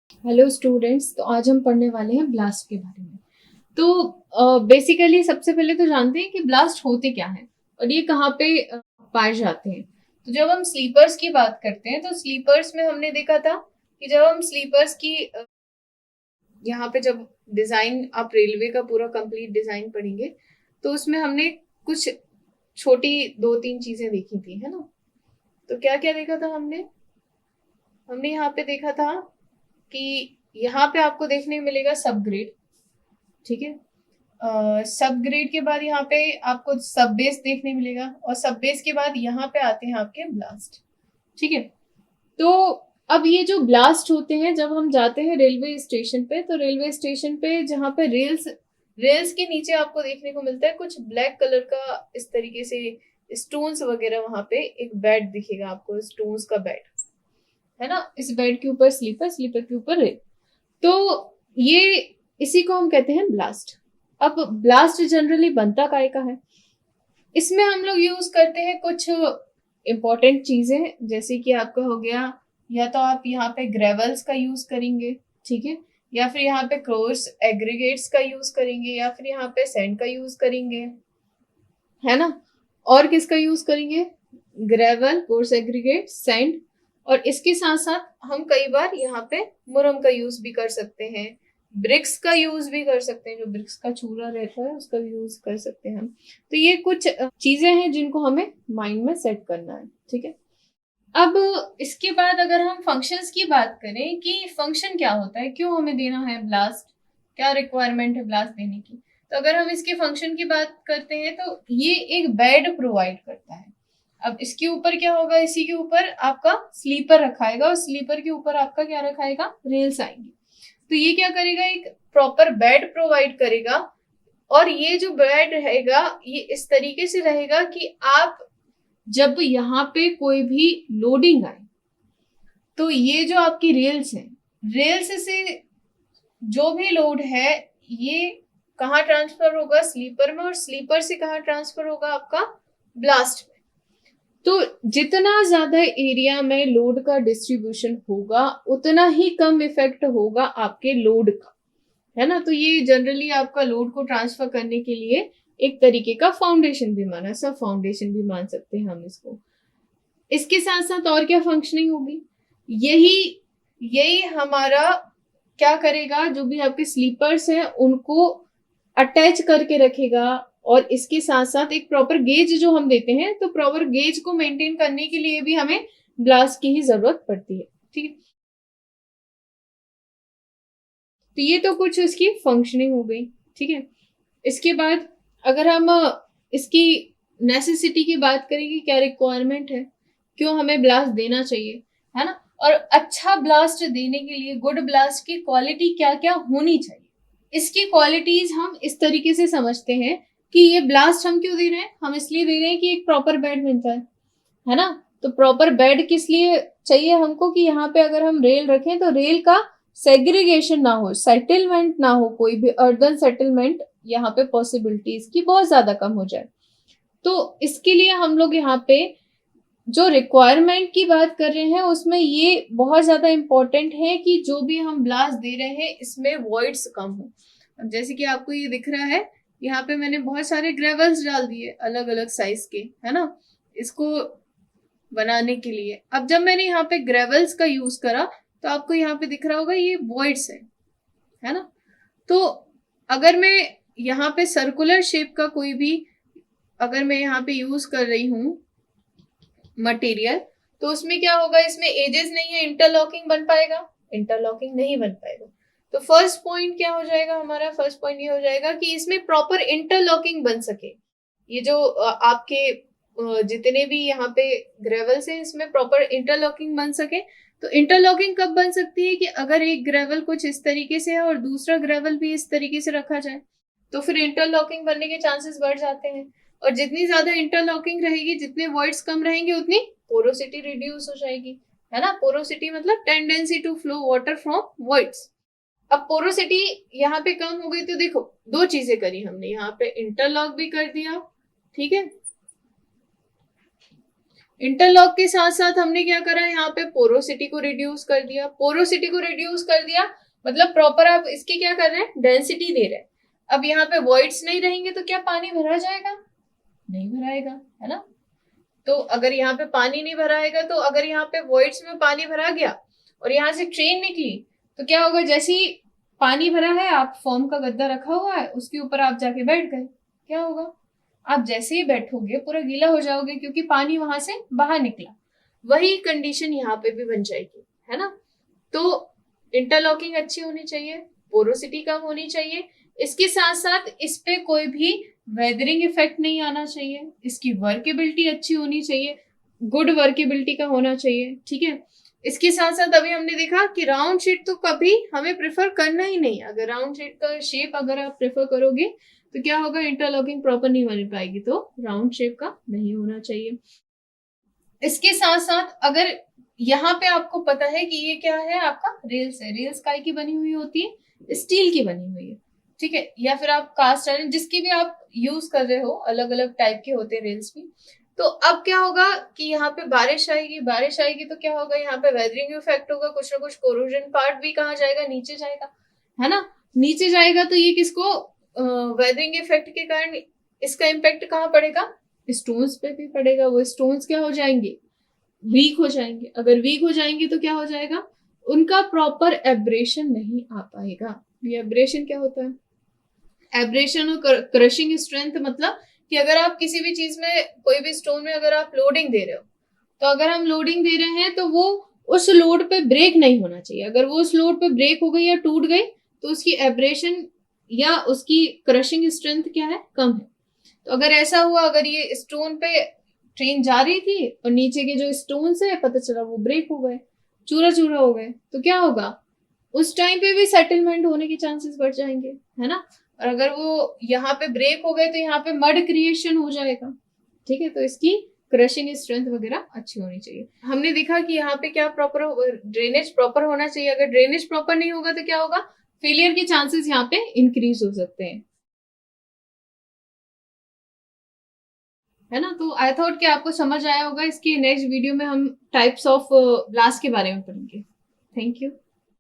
Hello students, तो आज हम पढ़ने वाले हैं ब्लास्ट के बारे में। तो बेसिकली सबसे पहले तो जानते हैं कि ब्लास्ट होते क्या हैं और ये कहाँ पे पाए जाते हैं। तो जब हम स्लीपर्स की बात करते हैं तो स्लीपर्स में हमने देखा था कि जब हम स्लीपर्स की यहाँ पे जब डिजाइन आप रेलवे का पूरा कंप्लीट डिजाइन पढ़ेंगे तो उसमें हमने कुछ छोटी दो तीन चीजें देखी थी, है ना। तो क्या क्या देखा था हमने हमने यहाँ पे देखा था कि यहाँ पे आपको देखने मिलेगा सब ग्रेड। ठीक है। सब ग्रेड के बाद यहाँ पे आपको सब बेस देखने मिलेगा और सब बेस के बाद यहाँ पे आते हैं आपके ब्लास्ट। ठीक है। तो अब ये जो ब्लास्ट होते हैं, जब हम जाते हैं रेलवे स्टेशन पे, तो रेलवे स्टेशन पे जहाँ पे रेल्स रेल्स के नीचे आपको देखने को मिलता है कुछ ब्लैक कलर का इस तरीके से स्टोन्स वगैरह, वहां पे एक बेड दिखेगा आपको, स्टोन्स का बेड, है ना। इस बेड के ऊपर स्लीपर, स्लीपर के ऊपर रेल। तो ये इसी को हम कहते हैं ब्लास्ट। अब ब्लास्ट जनरली बनता काय का है? इसमें हम लोग यूज करते हैं कुछ इंपॉर्टेंट चीजें, जैसे कि आपका हो गया, या तो आप यहाँ पे ग्रेवल्स का यूज करेंगे, ठीक है, या फिर यहाँ पे कोर्स एग्रीगेट्स का यूज करेंगे, या फिर यहाँ पे सैंड का यूज करेंगे, है ना। और किसका यूज करेंगे? Gravel, coarse aggregate, sand. और इसके साथ साथ हम कई बार यहाँ पे मुरम का यूज भी कर सकते हैं, ब्रिक्स का यूज भी कर सकते हैं, जो ब्रिक्स का चूरा रहता है उसका यूज कर सकते हैं हम। तो ये कुछ चीजें हैं जिनको हमें माइंड में सेट करना है, ठीक है। अब इसके बाद अगर हम फंक्शंस की बात करें कि फंक्शन क्या होता है, क्यों हमें देना है ब्लास्ट, क्या रिक्वायरमेंट है ब्लास्ट देने की, तो अगर हम इसके फंक्शन की बात करते हैं तो ये एक बेड प्रोवाइड करता है। अब इसके ऊपर क्या होगा, इसी के ऊपर आपका स्लीपर रखाएगा और स्लीपर के ऊपर आपका क्या रखाएगा, रेल्स आएंगी। तो ये क्या करेगा, एक प्रॉपर बेड प्रोवाइड करेगा। और ये जो बेड रहेगा ये इस तरीके से रहेगा कि आप जब यहाँ पे कोई भी लोडिंग आए तो ये जो आपकी रेल्स है, रेल्स से जो भी लोड है ये कहाँ ट्रांसफर होगा, स्लीपर में, और स्लीपर से कहाँ ट्रांसफर होगा, आपका ब्लास्ट में। तो जितना ज्यादा एरिया में लोड का डिस्ट्रीब्यूशन होगा उतना ही कम इफेक्ट होगा आपके लोड का, है ना। तो ये जनरली आपका लोड को ट्रांसफर करने के लिए एक तरीके का फाउंडेशन भी माना, सब फाउंडेशन भी मान सकते हैं हम इसको। इसके साथ साथ और क्या फंक्शनिंग होगी, यही यही हमारा क्या करेगा, जो भी आपके स्लीपर्स हैं उनको अटैच करके रखेगा। और इसके साथ साथ एक प्रॉपर गेज जो हम देते हैं, तो प्रॉपर गेज को मेंटेन करने के लिए भी हमें ब्लास्ट की ही जरूरत पड़ती है, ठीक है। तो ये तो कुछ इसकी फंक्शनिंग हो गई, ठीक है। इसके बाद अगर हम इसकी नेसेसिटी की बात करें कि क्या रिक्वायरमेंट है, क्यों हमें ब्लास्ट देना चाहिए, है ना। और अच्छा ब्लास्ट देने के लिए गुड ब्लास्ट की क्वालिटी क्या क्या होनी चाहिए, इसकी क्वालिटीज हम इस तरीके से समझते हैं कि ये ब्लास्ट हम क्यों दे रहे हैं, हम इसलिए दे रहे हैं कि एक प्रॉपर बेड मिलता है ना। तो प्रॉपर बेड किस लिए चाहिए हमको, कि यहाँ पे अगर हम रेल रखें तो रेल का सेग्रीगेशन ना हो, सेटलमेंट ना हो, कोई भी अर्दन सेटलमेंट यहाँ पे पॉसिबिलिटीज की बहुत ज्यादा कम हो जाए। तो इसके लिए हम लोग यहाँ पे जो रिक्वायरमेंट की बात कर रहे हैं उसमें ये बहुत ज्यादा इंपॉर्टेंट है कि जो भी हम ब्लास्ट दे रहे हैं इसमें वॉइड्स कम हो। अब जैसे कि आपको ये दिख रहा है, यहाँ पे मैंने बहुत सारे ग्रेवल्स डाल दिए अलग अलग साइज के, है ना, इसको बनाने के लिए। अब जब मैंने यहाँ पे ग्रेवल्स का यूज करा तो आपको यहाँ पे दिख रहा होगा ये वॉइड्स है ना। तो अगर मैं यहाँ पे सर्कुलर शेप का कोई भी, अगर मैं यहाँ पे यूज कर रही हूँ मटेरियल, तो उसमें क्या होगा, इसमें एजेस नहीं है, इंटरलॉकिंग बन पाएगा, इंटरलॉकिंग नहीं बन पाएगा। तो फर्स्ट पॉइंट क्या हो जाएगा हमारा, फर्स्ट पॉइंट ये हो जाएगा कि इसमें प्रॉपर इंटरलॉकिंग बन सके। ये जो आपके जितने भी यहाँ पे ग्रेवल्स है इसमें प्रॉपर इंटरलॉकिंग बन सके। तो इंटरलॉकिंग कब बन सकती है, कि अगर एक ग्रेवल कुछ इस तरीके से है और दूसरा ग्रेवल भी इस तरीके से रखा जाए, तो फिर इंटरलॉकिंग बनने के चांसेस बढ़ जाते हैं। और जितनी ज्यादा इंटरलॉकिंग रहेगी, जितने वर्ड्स कम रहेंगे, उतनी पोरोसिटी रिड्यूस हो जाएगी, है ना। पोरोसिटी मतलब tendency to flow water from words. अब पोरोसिटी यहाँ पे कम हो गई तो देखो दो चीजें करी हमने, यहाँ पे इंटरलॉक भी कर दिया, ठीक है, इंटरलॉक के साथ साथ हमने क्या करा, यहाँ पे पोरोसिटी को रिड्यूस कर दिया। पोरोसिटी को रिड्यूस कर दिया मतलब प्रॉपर आप इसकी क्या कर रहे हैं, डेंसिटी दे रहे हैं। अब यहाँ पे वॉइड्स नहीं रहेंगे तो क्या पानी भरा जाएगा, नहीं भराएगा, है ना। तो अगर यहाँ पे पानी नहीं भराएगा, तो अगर यहाँ पे वॉइड्स में पानी भरा गया और यहाँ से ट्रेन निकली तो क्या होगा, जैसे ही पानी भरा है, आप फॉर्म का गद्दा रखा हुआ है उसके ऊपर आप जाके बैठ गए, क्या होगा, आप जैसे ही बैठोगे पूरा गीला हो जाओगे क्योंकि पानी वहां से बाहर निकला। वही कंडीशन यहाँ पे भी बन जाएगी, है ना। तो इंटरलॉकिंग अच्छी होनी चाहिए, पोरोसिटी कम होनी चाहिए, इसके साथ साथ इस पे कोई भी वेदरिंग इफेक्ट नहीं आना चाहिए, इसकी वर्केबिलिटी अच्छी होनी चाहिए, गुड वर्केबिलिटी का होना चाहिए, ठीक है। इसके साथ साथ अभी हमने देखा कि राउंड शीट तो कभी हमें प्रेफर करना ही नहीं। अगर राउंड शीट का शेप अगर आप प्रेफर करोगे तो क्या होगा, इंटरलॉकिंग प्रॉपर नहीं बन पाएगी, तो राउंड शेप का नहीं होना चाहिए। इसके साथ साथ अगर यहाँ पे आपको पता है कि ये क्या है, आपका रेल्स है, रेल्स काय की बनी हुई होती है, स्टील की बनी हुई है, ठीक है, या फिर आप कास्ट आयरन जिसकी भी आप यूज कर रहे हो, अलग अलग टाइप के होते हैं रेल्स भी। तो अब क्या होगा कि यहाँ पे बारिश आएगी, बारिश आएगी तो क्या होगा, यहाँ पे वेदरिंग इफेक्ट होगा, कुछ ना कुछ कोरोजन पार्ट भी कहाँ जाएगा, नीचे जाएगा, है ना। नीचे जाएगा तो ये किसको, वेदरिंग इफेक्ट के कारण इसका इम्पेक्ट कहाँ पड़ेगा, स्टोन्स पे भी पड़ेगा। वो स्टोन्स क्या हो जाएंगे, वीक हो जाएंगे। अगर वीक हो जाएंगे तो क्या हो जाएगा, उनका प्रॉपर एब्रेशन नहीं आ पाएगा। ये एब्रेशन क्या होता है, एब्रेशन और क्रशिंग स्ट्रेंथ मतलब कि अगर आप किसी भी चीज में, कोई भी स्टोन में अगर आप लोडिंग दे रहे हो, तो अगर हम लोडिंग दे रहे हैं तो वो उस लोड पे ब्रेक नहीं होना चाहिए। अगर वो उस लोड पे ब्रेक हो गई या टूट गई तो उसकी एब्रेशन या उसकी क्रशिंग स्ट्रेंथ क्या है, कम है। तो अगर ऐसा हुआ, अगर ये स्टोन पे ट्रेन जा रही थी और नीचे के जो स्टोन्स है पता चला वो ब्रेक हो गए, चूरा चूरा हो गए, तो क्या होगा, उस टाइम पे भी सेटलमेंट होने के चांसेस बढ़ जाएंगे, है ना। और अगर वो यहाँ पे ब्रेक हो गए तो यहाँ पे मड क्रिएशन हो जाएगा, ठीक है। तो इसकी क्रशिंग स्ट्रेंथ वगैरह अच्छी होनी चाहिए। हमने देखा कि यहाँ पे क्या प्रॉपर ड्रेनेज प्रॉपर होना चाहिए। अगर ड्रेनेज प्रॉपर नहीं होगा तो क्या होगा, फेलियर के चांसेस यहाँ पे इंक्रीज हो सकते हैं, है ना। तो आई थॉट कि आपको समझ आया होगा। इसकी नेक्स्ट वीडियो में हम टाइप्स ऑफ ब्लास्ट के बारे में पढ़ेंगे। Thank you.